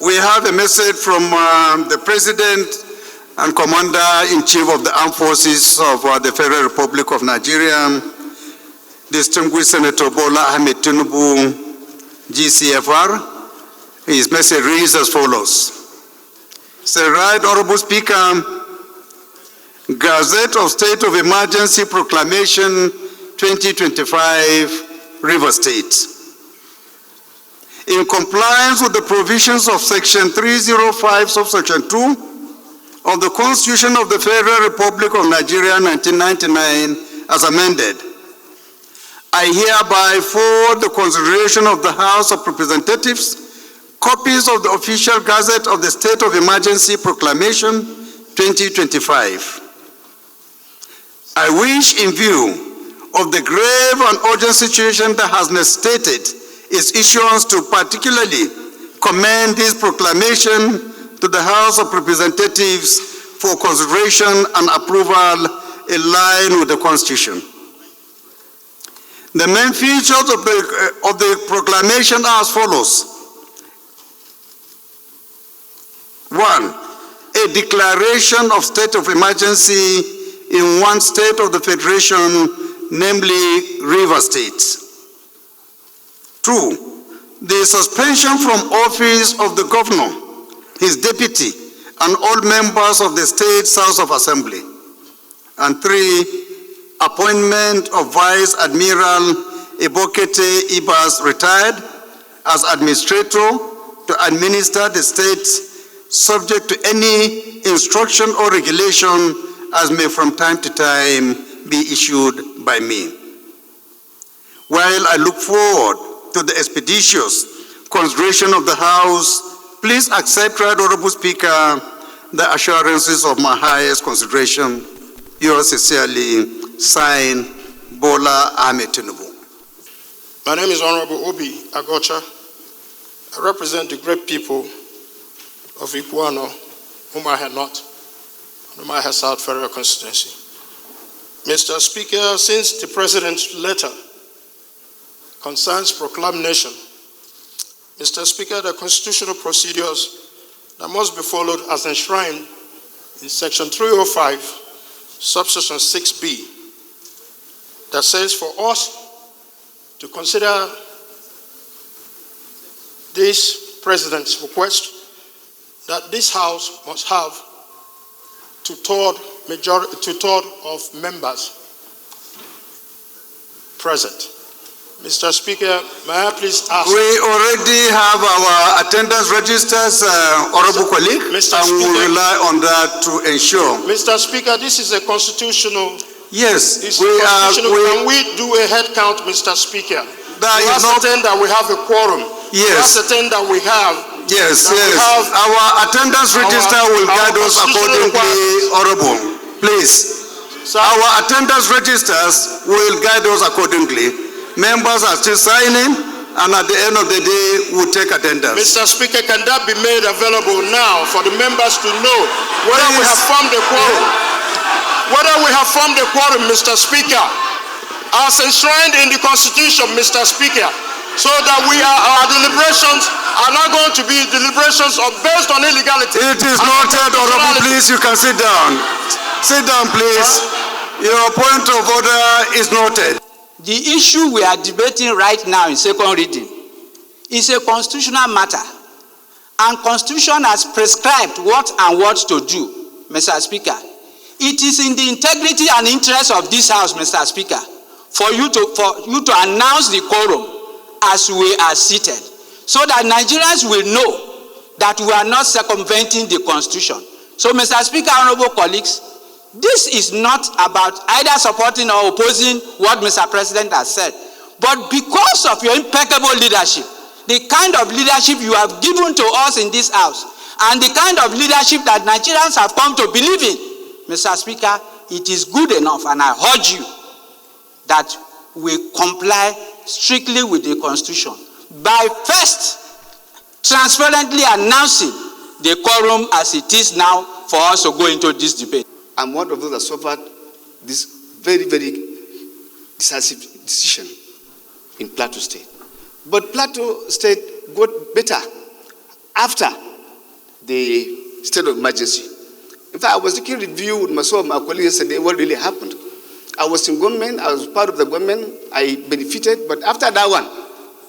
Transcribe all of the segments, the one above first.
We have a message from the President and Commander-in-Chief of the Armed Forces of the Federal Republic of Nigeria, distinguished Senator Bola Ahmed Tinubu, GCFR. His message reads as follows. Say, Right Honorable Speaker, Gazette of State of Emergency Proclamation 2025, River State. In compliance with the provisions of Section 305, subsection 2 of the Constitution of the Federal Republic of Nigeria 1999 as amended, I hereby forward the consideration of the House of Representatives copies of the official Gazette of the State of Emergency Proclamation 2025. I wish, in view of the grave and urgent situation that has necessitated its issuance, to particularly commend this proclamation to the House of Representatives for consideration and approval in line with the Constitution. The main features of the proclamation are as follows. 1. A declaration of state of emergency in one state of the Federation, namely River State. 2. The suspension from office of the governor, his deputy, and all members of the State House of Assembly. And 3. Appointment of Vice Admiral Ibokete Ibas, retired, as administrator to administer the state, subject to any instruction or regulation as may from time to time be issued by me. While I look forward to the expeditious consideration of the House, please accept, Right Honorable Speaker, the assurances of my highest consideration. Yours sincerely, signed, Bola Ahmed Tinubu. My name is Honorable Obi Agocha. I represent the great people of Iguano, whom I had not, whom I had South Federal Constituency. Mr. Speaker, since the President's letter concerns proclamation, Mr. Speaker, the constitutional procedures that must be followed as enshrined in Section 305, subsection 6B, that says for us to consider this President's request that this House must have two-thirds of members present. Mr. Speaker, may I please ask... We already have our attendance registers, Honorable colleague, Mr. and we will rely on that to ensure. Mr. Speaker, this is a constitutional... Yes, Can we do a head count, Mr. Speaker? We ascertain that we have a quorum. Yes. We ascertain that we have... Yes. Our attendance register will guide us accordingly, Honorable. Please. Sir, our attendance registers will guide us accordingly. Members are still signing, and at the end of the day, we'll take attendance. Mr. Speaker, can that be made available now for the members to know whether we have formed a quorum? Whether we have formed a quorum, Mr. Speaker, as enshrined in the Constitution, Mr. Speaker, so that our deliberations are not going to be deliberations based on illegality. It is noted, Honorable. Please, you can sit down. Sit down, please. Your point of order is noted. The issue we are debating right now in second reading is a constitutional matter, and Constitution has prescribed what to do, Mr. Speaker. It is in the integrity and interest of this House, Mr. Speaker, for you to announce the quorum as we are seated, so that Nigerians will know that we are not circumventing the Constitution. So, Mr. Speaker, honorable colleagues, this is not about either supporting or opposing what Mr. President has said, but because of your impeccable leadership, the kind of leadership you have given to us in this House, and the kind of leadership that Nigerians have come to believe in, Mr. Speaker, it is good enough, and I urge you that we comply strictly with the Constitution by first transparently announcing the quorum as it is now for us to go into this debate. I'm one of those that suffered this very, very decisive decision in Plateau State. But Plateau State got better after the state of emergency. In fact, I was taking review with some of my colleagues yesterday what really happened. I was in government, I was part of the government, I benefited, but after that one,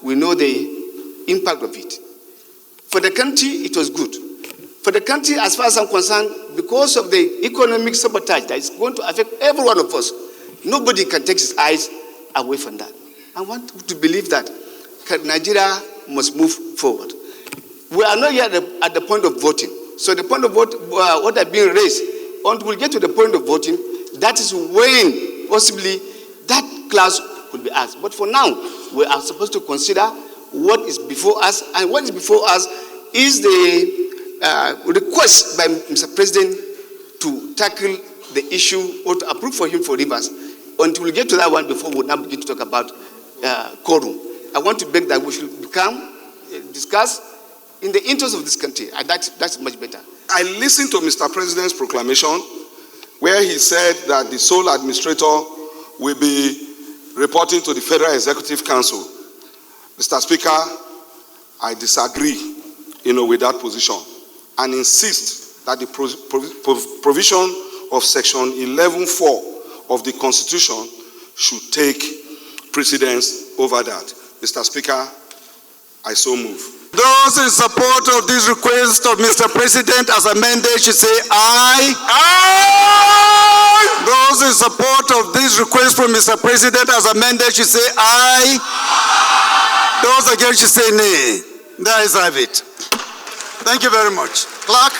we know the impact of it. For the country, it was good. For the country, as far as I'm concerned, because of the economic sabotage that is going to affect every one of us, nobody can take his eyes away from that. I want to believe that Nigeria must move forward. We are not yet at the point of voting. So the point of vote, what are being raised, until we get to the point of voting, that is when possibly that clause will be asked. But for now, we are supposed to consider what is before us, and what is before us is the request by Mr. President to tackle the issue or to approve for him for rivers. Until we get to that one before we now begin to talk about quorum. I want to beg that we should discuss in the interest of this country, and that's much better. I listened to Mr. President's proclamation where he said that the sole administrator will be reporting to the Federal Executive Council. Mr. Speaker, I disagree, with that position and insist that the provision of Section 11(4) of the Constitution should take precedence over that. Mr. Speaker, I so move. Those in support of this request of Mr. President as amended should say aye. Aye. Those in support of this request from Mr. President as amended should say aye. Those against should say nay. There is have it. Thank you very much. Clerk.